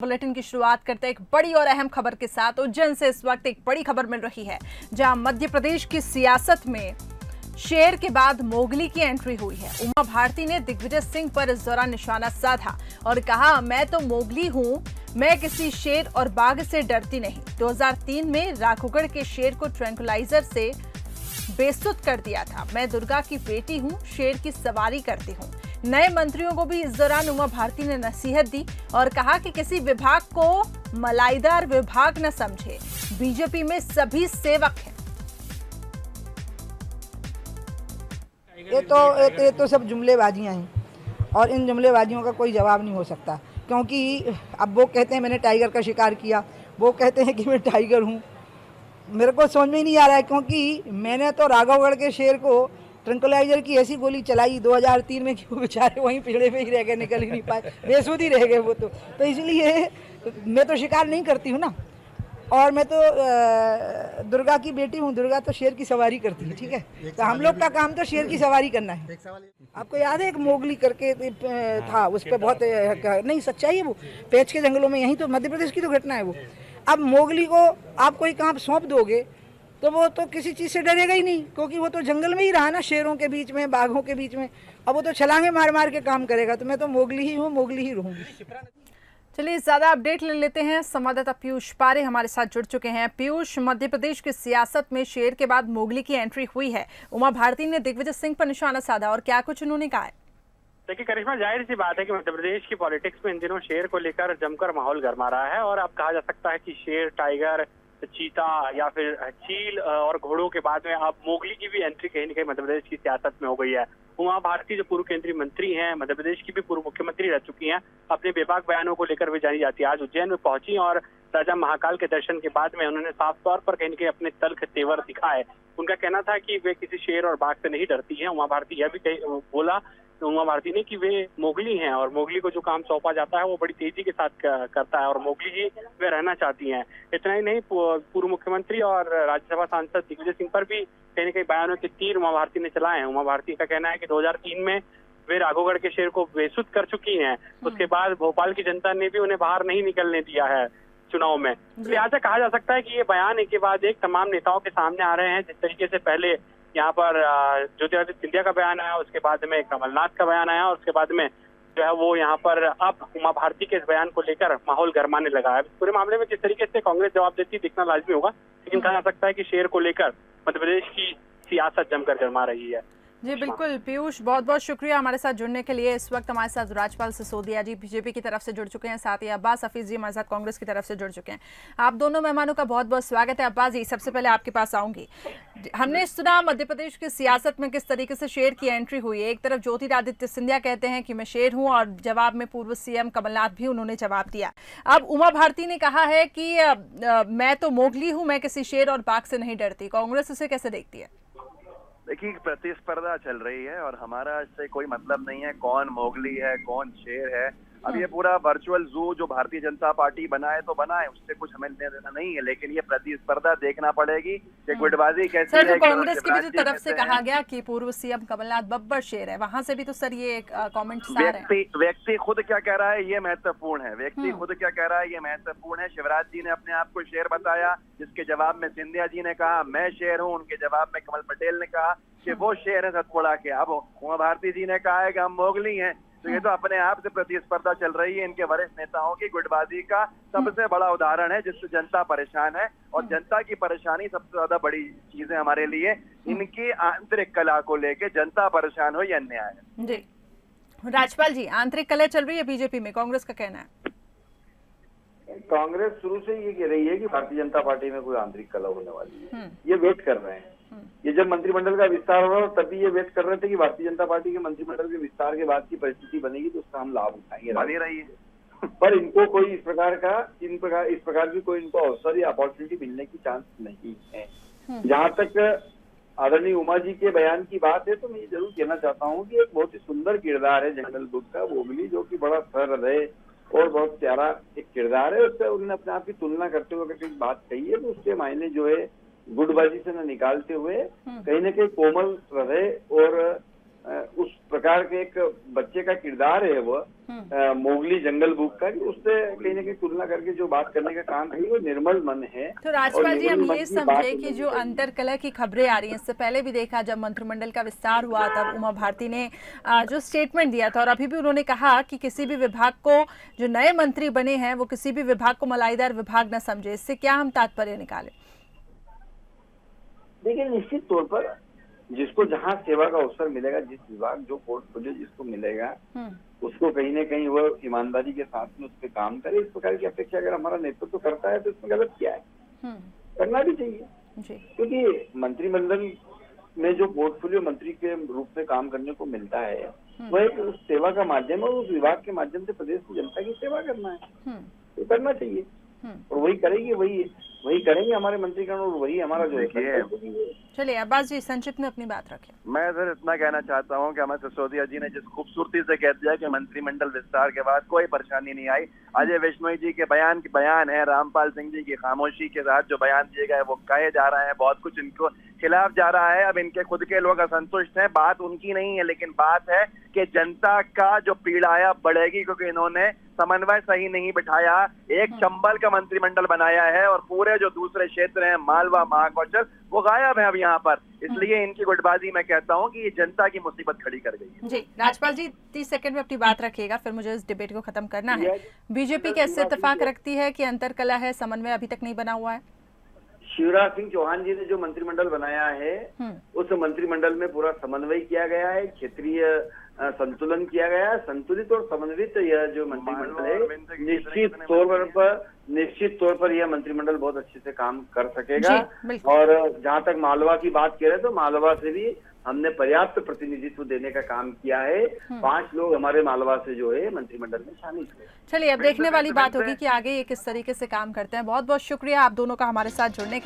Bulletin की शुरुआत करते हैं एक बड़ी और अहम खबर के साथ। उज्जैन से इस वक्त एक बड़ी खबर मिल रही है, जहां मध्य प्रदेश की सियासत में शेर के बाद मोगली की एंट्री हुई है। उमा भारती ने दिग्विजय सिंह पर इस दौरान निशाना साधा और कहा, मैं तो मोगली हूं, मैं किसी शेर और बाघ से डरती नहीं। 2003 में राघोगढ़ के शेर को ट्रैंकुलाइजर से बेसुध कर दिया था। मैं दुर्गा की बेटी हूं, शेर की सवारी करती हूं। नए मंत्रियों को भी इस दौरान उमा भारती ने नसीहत दी और कहा कि किसी विभाग को मलाईदार विभाग न समझे, बीजेपी में सभी सेवक हैं। ये तो सब जुमलेबाजियां हैं और इन जुमलेबाजियों का कोई जवाब नहीं हो सकता, क्योंकि अब वो कहते हैं मैंने टाइगर का शिकार किया, वो कहते हैं कि मैं टाइगर हूँ। मेरे को समझ में ही नहीं आ रहा है, क्योंकि मैंने तो राघवगढ़ के शेर को ट्रंकुलाइजर की ऐसी गोली चलाई 2003 में कि वो बेचारे वहीं पिछड़े पे ही रह गए, निकल ही नहीं पाए, बेसुध ही रह गए वो तो इसलिए मैं तो शिकार नहीं करती हूँ ना, और मैं तो दुर्गा की बेटी हूँ। दुर्गा तो शेर की सवारी करती है, ठीक है, तो हम लोग का काम तो शेर की सवारी करना है। आपको याद है एक मोगली करके था, उस पर बहुत नहीं सच्चाई है, वो पेच के जंगलों में, यहीं तो मध्य प्रदेश की तो घटना है वो। अब मोगली को आप कोई काम सौंप दोगे तो वो तो किसी चीज़ से डरेगा ही नहीं, क्योंकि वो तो जंगल में ही रहा ना, शेरों के बीच में, बाघों के बीच में। अब वो तो छलांगे मार मार के काम करेगा। तो मैं तो मोगली ही हूँ, मोगली ही रहूँगी। चलिए ज्यादा अपडेट ले लेते हैं। संवाददाता पीयूष पारे हमारे साथ जुड़ चुके हैं। पीयूष, मध्य प्रदेश की सियासत में शेर के बाद मोगली की एंट्री हुई है। उमा भारती ने दिग्विजय सिंह पर निशाना साधा और क्या कुछ उन्होंने कहा है? देखिए करिश्मा, जाहिर सी बात है कि मध्य प्रदेश की पॉलिटिक्स में इन दिनों शेर को लेकर जमकर माहौल गरमा रहा है और अब कहा जा सकता है कि शेर, टाइगर, चीता या फिर चील और घोड़ों के बाद में अब मोगली की भी एंट्री कहीं न कहीं मध्य प्रदेश की सियासत में हो गई है। उमा भारती जो पूर्व केंद्रीय मंत्री हैं, मध्य प्रदेश की भी पूर्व मुख्यमंत्री रह चुकी हैं, अपने बेबाक बयानों को लेकर भी जानी जाती है। आज उज्जैन में पहुंची और राजा महाकाल के दर्शन के बाद में उन्होंने साफ तौर पर कहीं न कहीं अपने तल्ख तेवर दिखाए। उनका कहना था कि वे किसी शेर और बाघ से नहीं डरती हैं। उमा भारती यह भी बोला उमा भारती ने कि वे मोगली हैं और मोगली को जो काम सौंपा जाता है वो बड़ी तेजी के साथ करता है और मोगली ही वे रहना चाहती हैं। इतना ही नहीं, पूर्व मुख्यमंत्री और राज्यसभा सांसद दिग्विजय सिंह पर भी कहीं न कहीं बयानों के तीर उमा भारती ने चलाए हैं। उमा भारती का कहना है कि 2003 में वे राघोगढ़ के शेर को बेसुध कर चुकी हैं। उसके बाद भोपाल की जनता ने भी उन्हें बाहर नहीं निकलने दिया है चुनाव में। लिहाजा कहा जा सकता है कि ये बयान एक के बाद एक तमाम नेताओं के सामने आ रहे हैं। जिस तरीके से पहले यहाँ पर ज्योतिरादित्य सिंधिया का बयान आया, उसके बाद में कमलनाथ का बयान आया और उसके बाद में जो है वो यहाँ पर अब उमा भारती के इस बयान को लेकर माहौल गरमाने लगा है। पूरे मामले में जिस तरीके से कांग्रेस जवाब देती दिखना लाजमी होगा, लेकिन कहा जा सकता है कि शेर को लेकर मध्य प्रदेश की सियासत जमकर गरमा रही है। जी बिल्कुल पीयूष, बहुत बहुत शुक्रिया हमारे साथ जुड़ने के लिए। इस वक्त हमारे साथ राजपाल सिसोदिया जी बीजेपी की तरफ से जुड़ चुके हैं, साथ ही अब्बास हफीज जी हमारे साथ कांग्रेस की तरफ से जुड़ चुके हैं। आप दोनों मेहमानों का बहुत बहुत स्वागत है। अब्बास जी, सबसे पहले आपके पास आऊंगी। हमने सुना मध्य प्रदेश की सियासत में किस तरीके से शेर की एंट्री हुई है। एक तरफ ज्योतिरादित्य सिंधिया कहते हैं कि मैं शेर हूं और जवाब में पूर्व सीएम कमलनाथ भी उन्होंने जवाब दिया। अब उमा भारती ने कहा है कि मैं तो मोगली हूं, मैं किसी शेर और बाघ से नहीं डरती। कांग्रेस इसे कैसे देखती है? देखिए, प्रतिस्पर्धा चल रही है और हमारा इससे कोई मतलब नहीं है कौन मोगली है कौन शेर है। अब ये पूरा वर्चुअल जू जो भारतीय जनता पार्टी बनाए तो बनाए, उससे कुछ हमें लेना देना नहीं है, लेकिन ये प्रतिस्पर्धा देखना पड़ेगी कि गुटबाजी कैसी है। सर, कांग्रेस की भी तरफ से कहा गया कि पूर्व सीएम कमलनाथ बब्बर शेर है, वहां से भी तो सर ये कमेंट्स आ रहे हैं। व्यक्ति खुद क्या कह रहा है ये महत्वपूर्ण है, व्यक्ति खुद क्या कह रहा है ये महत्वपूर्ण है। शिवराज जी ने अपने आप को शेर बताया, जिसके जवाब में सिंधिया जी ने कहा मैं शेर हूँ, उनके जवाब में कमल पटेल ने कहा कि वो शेर है सतपुड़ा के। अब उमा भारती जी ने कहा है कि हम मोगली हैं। तो ये तो अपने आप से प्रतिस्पर्धा चल रही है इनके वरिष्ठ नेताओं की। गुटबाजी का सबसे बड़ा उदाहरण है जिससे जनता परेशान है और जनता की परेशानी सबसे ज्यादा बड़ी चीज है हमारे लिए। इनकी आंतरिक कला को लेके जनता परेशान हो, ये अन्याय है। जी राजपाल जी, आंतरिक कला चल रही है बीजेपी में, कांग्रेस का कहना है। कांग्रेस शुरू से ये कह रही है कि भारतीय जनता पार्टी में कोई आंतरिक कला होने वाली है, ये वेट कर रहे हैं। ये जब मंत्रिमंडल का विस्तार हो रहा है तभी ये वेट कर रहे थे कि भारतीय जनता पार्टी के मंत्रिमंडल के विस्तार के बाद की परिस्थिति बनेगी तो उसका हम लाभ उठाएंगे, बनी रही है। पर इनको कोई इस प्रकार की कोई इनको अवसर या अपॉर्चुनिटी मिलने की चांस नहीं है। जहाँ तक आदरणीय उमा जी के बयान की बात है तो मैं ये जरूर कहना चाहता हूँ कि एक बहुत ही सुंदर किरदार है जंगल बुक का मोगली, जो कि बड़ा सरल है और बहुत प्यारा एक किरदार है। उससे उन्होंने अपने आप की तुलना करते हुए अगर एक बात कही है तो उसके मायने जो है गुटबाजी से न निकालते हुए कहीं न कहीं कोमल हृदय और उस प्रकार के एक बच्चे का किरदार है वो मोगली जंगल बुक का, कि उससे कहीं ना कहीं तुलना करके जो बात करने का काम है वो निर्मल मन है। तो राजपाल जी, हम ये समझे कि जो अंतरकलह की खबरें आ रही हैं, इससे पहले भी देखा जब मंत्रिमंडल का विस्तार हुआ तब उमा भारती ने जो स्टेटमेंट दिया था, और अभी भी उन्होंने कहा कि किसी भी विभाग को, जो नए मंत्री बने हैं वो किसी भी विभाग को मलाईदार विभाग न समझे। इससे क्या हम तात्पर्य निकाले? देखिए, निश्चित तौर पर जिसको जहाँ सेवा का अवसर मिलेगा, जिस विभाग जो पोर्टफोलियो जिसको मिलेगा, उसको कहीं ना कहीं वो ईमानदारी के साथ में उस पर काम करे। इस प्रकार की अपेक्षा अगर हमारा नेतृत्व करता है तो इसमें गलत क्या है? करना भी चाहिए, क्योंकि मंत्रिमंडल में जो पोर्टफोलियो मंत्री के रूप में काम करने को मिलता है वह एक उस सेवा का माध्यम है, उस विभाग के माध्यम से प्रदेश की जनता की सेवा करना है, तो करना चाहिए। और वही करेगी, वही करेंगे हमारे मंत्रीगण, और वही हमारा जो है। चलिए अब्बास जी, संक्षिप्त में अपनी बात रखें। मैं सर इतना कहना चाहता हूं कि हमारे सिसोदिया जी ने जिस खूबसूरती से कह दिया कि मंत्रिमंडल विस्तार के बाद कोई परेशानी नहीं आई। अजय विश्नोई जी के बयान है, रामपाल सिंह जी की खामोशी के साथ जो बयान दिए गए वो कहे जा रहे हैं, बहुत कुछ इनको खिलाफ जा रहा है। अब इनके खुद के लोग असंतुष्ट हैं, बात उनकी नहीं है, लेकिन बात है कि जनता का जो पीड़ाया बढ़ेगी, क्योंकि इन्होंने समन्वय सही नहीं बिठाया। एक चंबल का मंत्रिमंडल बनाया है और पूरे जो दूसरे क्षेत्र हैं, मालवा, महाकौशल, वो गायब है अब यहाँ पर। इसलिए इनकी गुटबाजी मैं कहता हूँ कि ये जनता की मुसीबत खड़ी कर गई है। जी राजपाल जी, 30 सेकंड में अपनी बात रखिएगा, फिर मुझे इस डिबेट को खत्म करना है। बीजेपी कैसे इत्तेफाक रखती है कि अंतरकलह है, समन्वय अभी तक नहीं बना हुआ है? शिवराज सिंह चौहान जी ने जो मंत्रिमंडल बनाया है उस मंत्रिमंडल में पूरा समन्वय किया गया है, क्षेत्रीय संतुलन किया गया है, संतुलित और समन्वित यह जो मंत्रिमंडल है, निश्चित तौर पर यह मंत्रिमंडल बहुत अच्छे से काम कर सकेगा। और जहां तक मालवा की बात करें तो मालवा से भी हमने पर्याप्त प्रतिनिधित्व देने का काम किया है। 5 लोग हमारे मालवा से जो है मंत्रिमंडल में शामिल हुए। चलिए अब देखने वाली बात होगी कि आगे ये किस तरीके से काम करते हैं। बहुत बहुत शुक्रिया आप दोनों का हमारे साथ जुड़ने के